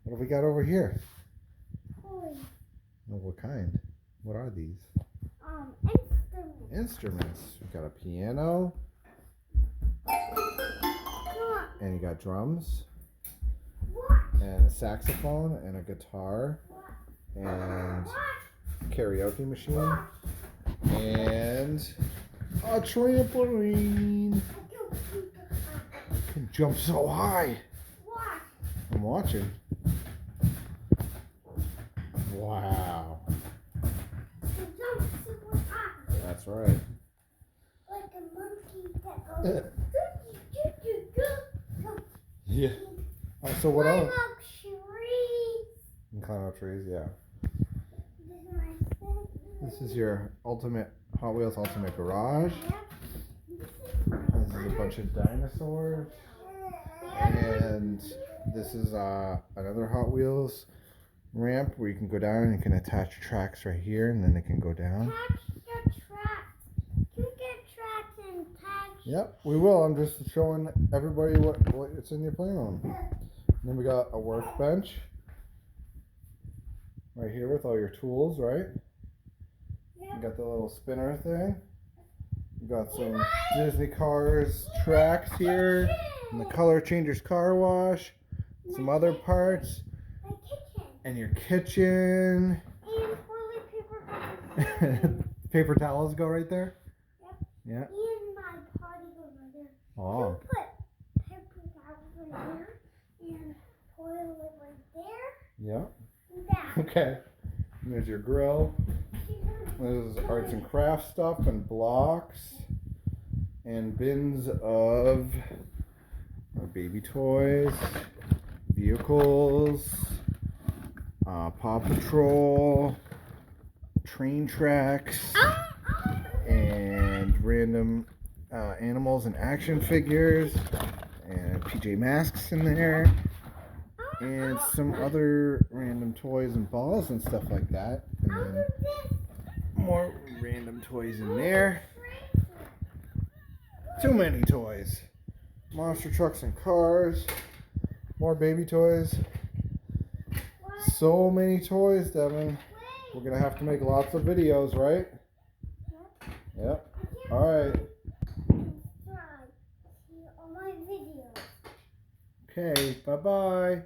What have we got over here? Toys. Oh, what kind? What are these? Instruments. Instruments. We got a piano. And you got drums. And a saxophone and a guitar. And a karaoke machine. And a trampoline. You can jump so high. I'm watching. Wow. That's right. Like a monkey that goes. Yeah. Oh, so what else? Climb up trees. You can climb up trees, yeah. This is my favorite. This is your ultimate Hot Wheels Ultimate Garage. This is a bunch of dinosaurs. And this is another Hot Wheels ramp where you can go down and you can attach tracks right here and then they can go down. Attach the tracks. You get tracks and attach. Yep, we will. I'm just showing everybody what's in your playroom. And then we got a workbench right here with all your tools, right? You got the little spinner thing. You got some Disney Cars tracks here. And the color changers car wash. Some other parts. My kitchen. And your kitchen. And toilet paper. Paper towels go right there? Yep. Yeah. And my potty goes right there. Oh. You put paper towels right there. And toilet right there. Yeah. And that. Okay. And there's your grill. This is arts and crafts stuff and blocks. And bins of baby toys, vehicles, Paw Patrol, train tracks, and random animals and action figures, and PJ Masks in there, and some other random toys and balls and stuff like that. And then more random toys in there. Too many toys. Monster trucks and cars. More baby toys. So many toys, Devin. We're going to have to make lots of videos, right? Yep. Alright. On my video. Okay, bye-bye.